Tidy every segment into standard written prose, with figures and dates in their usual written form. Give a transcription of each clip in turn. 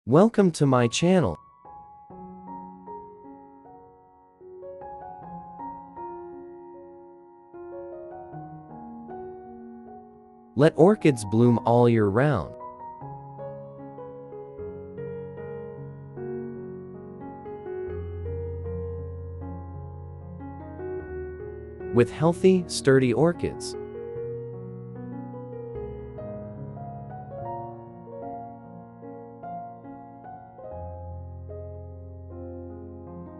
Welcome to my channel. Let orchids bloom all year round. With healthy, sturdy orchids.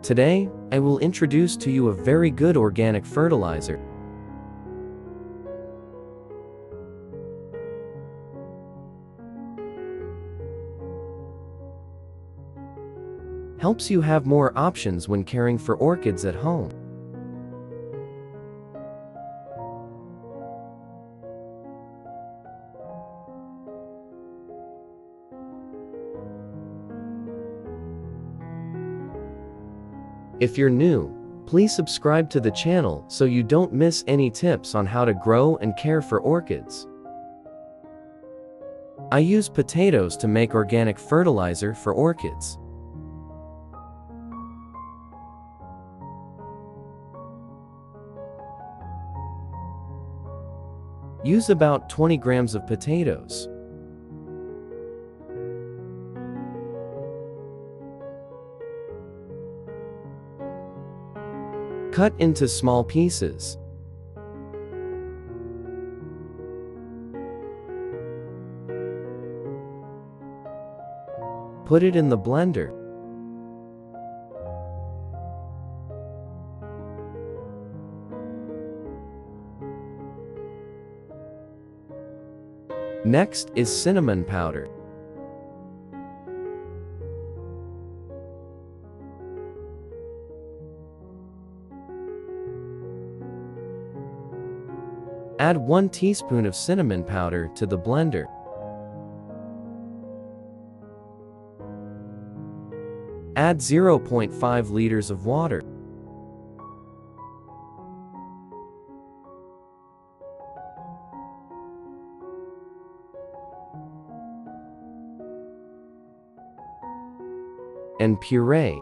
Today, I will introduce to you a very good organic fertilizer. Helps you have more options when caring for orchids at home. If you're new, please subscribe to the channel so you don't miss any tips on how to grow and care for orchids. I use potatoes to make organic fertilizer for orchids. Use about 20 grams of potatoes. Cut into small pieces. Put it in the blender. Next is cinnamon powder. Add 1 teaspoon of cinnamon powder to the blender. Add 0.5 liters of water. And puree.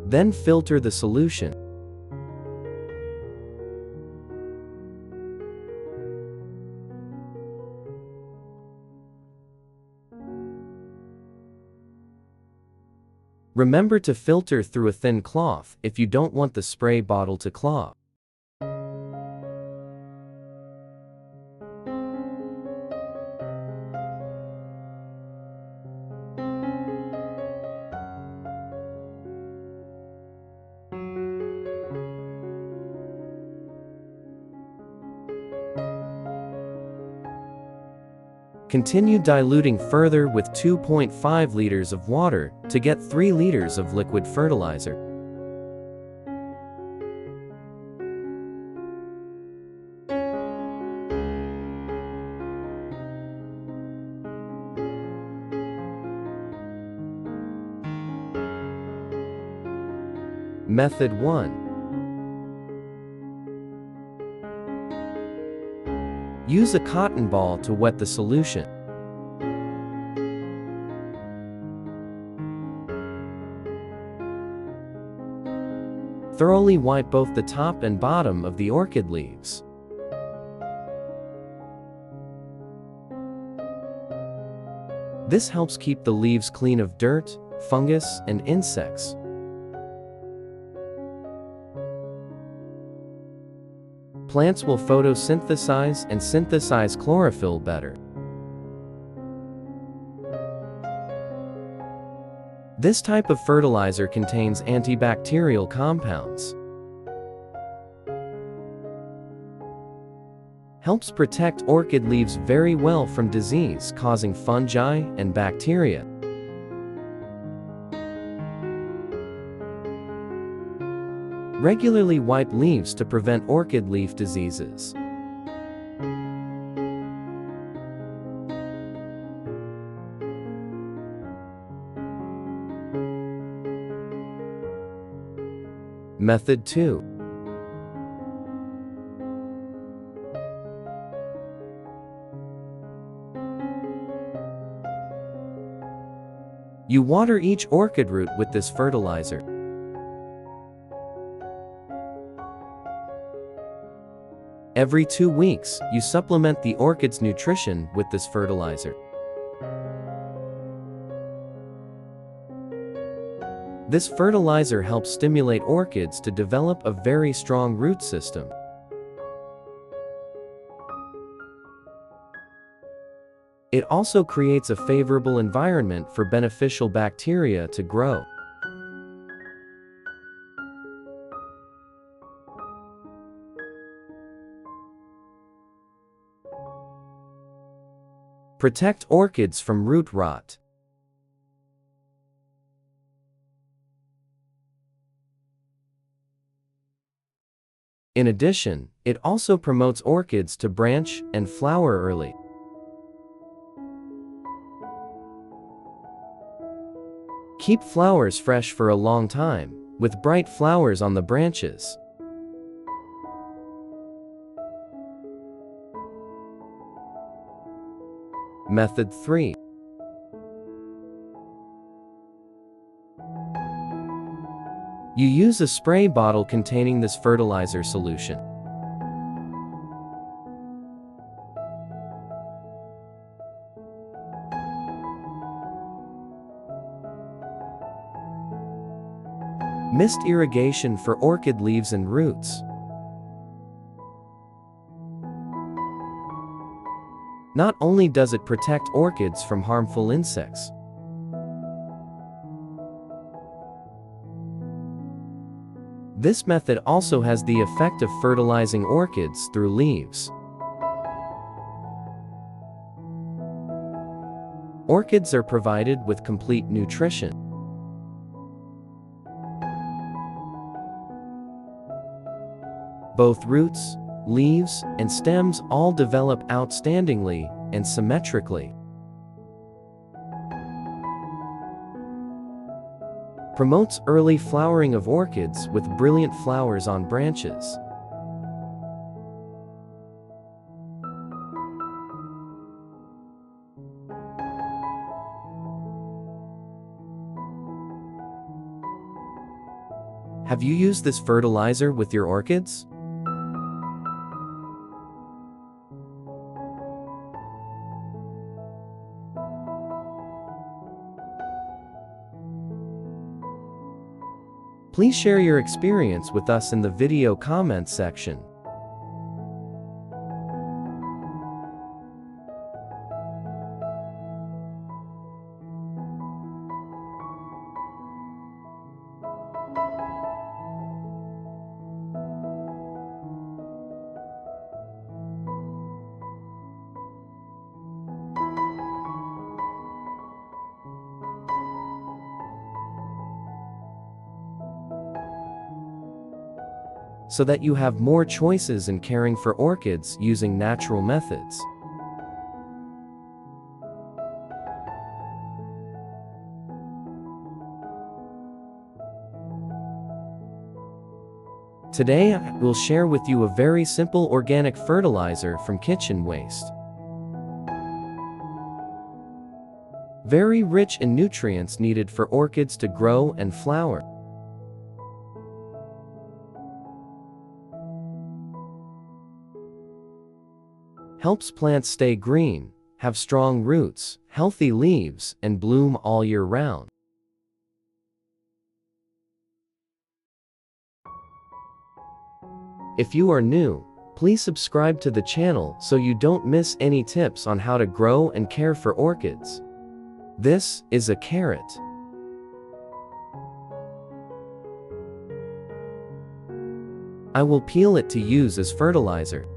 Then filter the solution. Remember to filter through a thin cloth if you don't want the spray bottle to clog. Continue diluting further with 2.5 liters of water to get 3 liters of liquid fertilizer. Method 1. Use a cotton ball to wet the solution. Thoroughly wipe both the top and bottom of the orchid leaves. This helps keep the leaves clean of dirt, fungus, and insects. Plants will photosynthesize and synthesize chlorophyll better. This type of fertilizer contains antibacterial compounds. Helps protect orchid leaves very well from disease causing fungi and bacteria. Regularly wipe leaves to prevent orchid leaf diseases. Method 2. You water each orchid root with this fertilizer. Every 2 weeks, you supplement the orchid's nutrition with this fertilizer. This fertilizer helps stimulate orchids to develop a very strong root system. It also creates a favorable environment for beneficial bacteria to grow. Protect orchids from root rot. In addition, it also promotes orchids to branch and flower early. Keep flowers fresh for a long time, with bright flowers on the branches. Method 3. You use a spray bottle containing this fertilizer solution. Mist irrigation for orchid leaves and roots. Not only does it protect orchids from harmful insects, this method also has the effect of fertilizing orchids through leaves. Orchids are provided with complete nutrition. Both roots, leaves, and stems all develop outstandingly and symmetrically. Promotes early flowering of orchids with brilliant flowers on branches. Have you used this fertilizer with your orchids? Please share your experience with us in the video comments section. So that you have more choices in caring for orchids using natural methods. Today, I will share with you a very simple organic fertilizer from kitchen waste. Very rich in nutrients needed for orchids to grow and flower. Helps plants stay green, have strong roots, healthy leaves, and bloom all year round. If you are new, please subscribe to the channel so you don't miss any tips on how to grow and care for orchids. This is a carrot. I will peel it to use as fertilizer.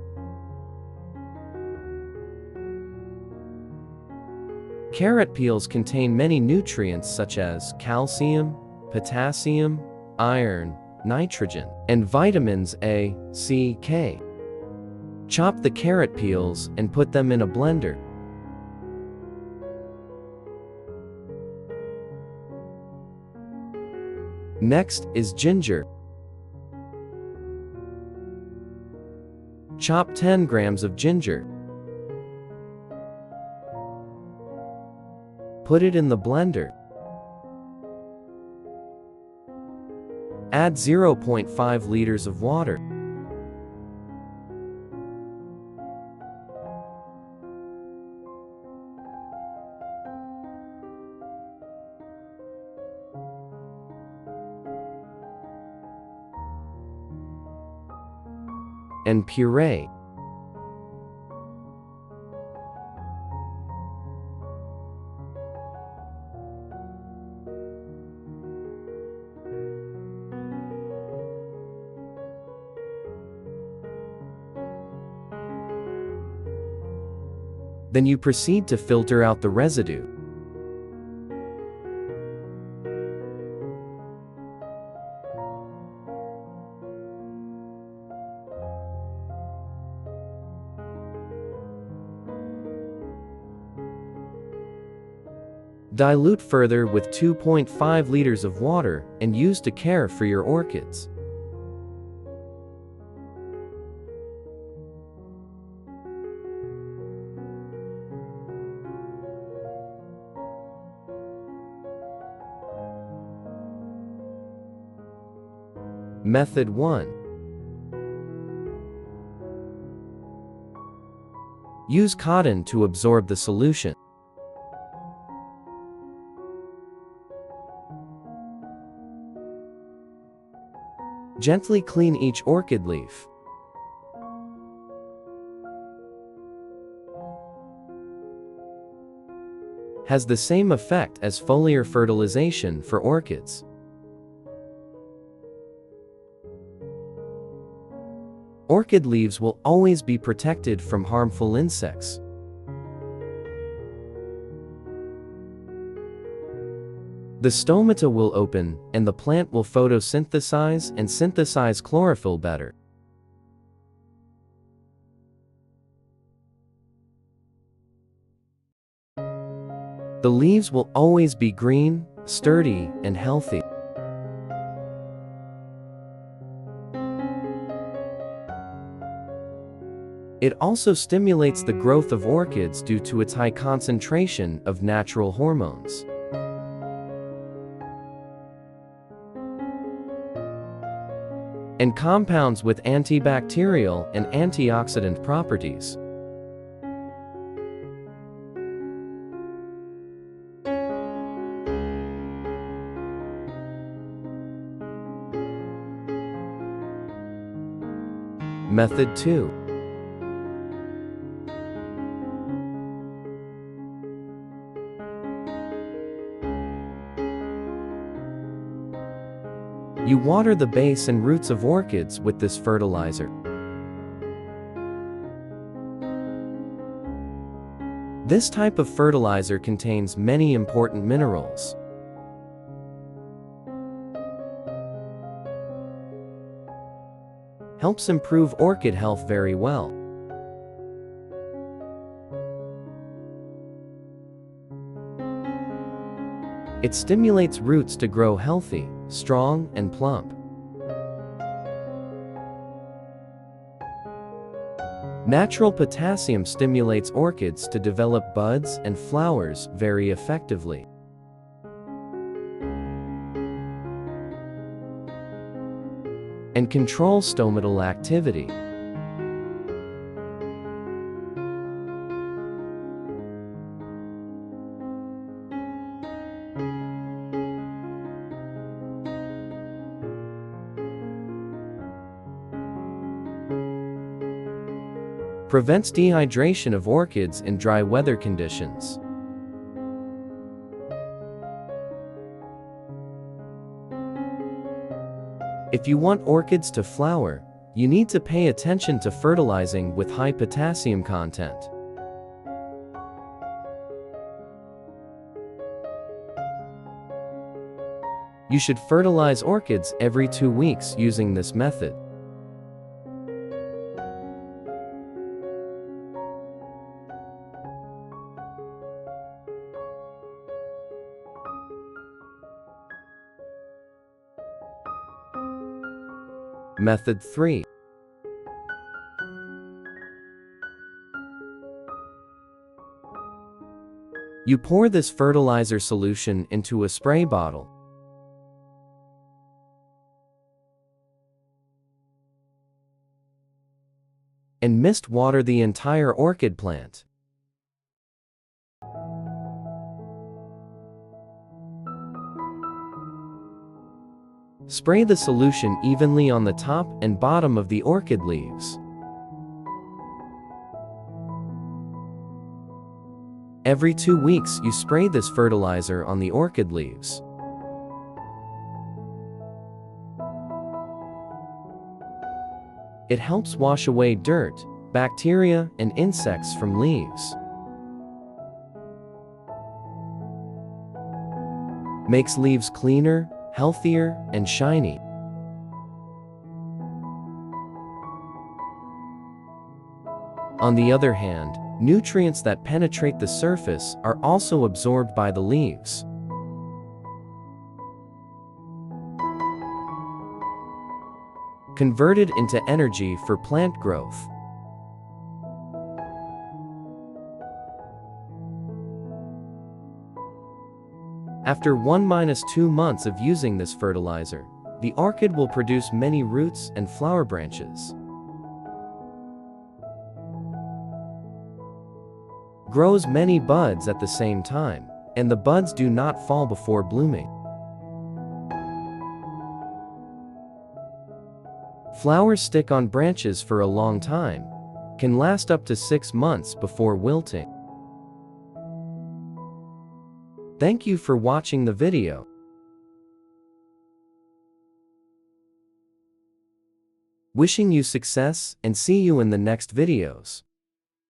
Carrot peels contain many nutrients such as calcium, potassium, iron, nitrogen, and vitamins A, C, K. Chop the carrot peels and put them in a blender. Next is ginger. Chop 10 grams of ginger. Put it in the blender. Add 0.5 liters of water. And puree. Then you proceed to filter out the residue. Dilute further with 2.5 liters of water and use to care for your orchids. Method 1. Use cotton to absorb the solution. Gently clean each orchid leaf. Has the same effect as foliar fertilization for orchids. Orchid leaves will always be protected from harmful insects. The stomata will open, and the plant will photosynthesize and synthesize chlorophyll better. The leaves will always be green, sturdy, and healthy. It also stimulates the growth of orchids due to its high concentration of natural hormones. And compounds with antibacterial and antioxidant properties. Method 2. You water the base and roots of orchids with this fertilizer. This type of fertilizer contains many important minerals. Helps improve orchid health very well. It stimulates roots to grow healthy, strong, and plump. Natural potassium stimulates orchids to develop buds and flowers very effectively. And control stomatal activity. Prevents dehydration of orchids in dry weather conditions. If you want orchids to flower, you need to pay attention to fertilizing with high potassium content. You should fertilize orchids every 2 weeks using this method. Method 3. You pour this fertilizer solution into a spray bottle. And mist water the entire orchid plant. Spray the solution evenly on the top and bottom of the orchid leaves. Every 2 weeks you spray this fertilizer on the orchid leaves. It helps wash away dirt, bacteria, and insects from leaves. Makes leaves cleaner, healthier, and shiny. On the other hand, nutrients that penetrate the surface are also absorbed by the leaves. Converted into energy for plant growth. After 1–2 months of using this fertilizer, the orchid will produce many roots and flower branches. Grows many buds at the same time, and the buds do not fall before blooming. Flowers stick on branches for a long time, can last up to 6 months before wilting. Thank you for watching the video. Wishing you success and see you in the next videos.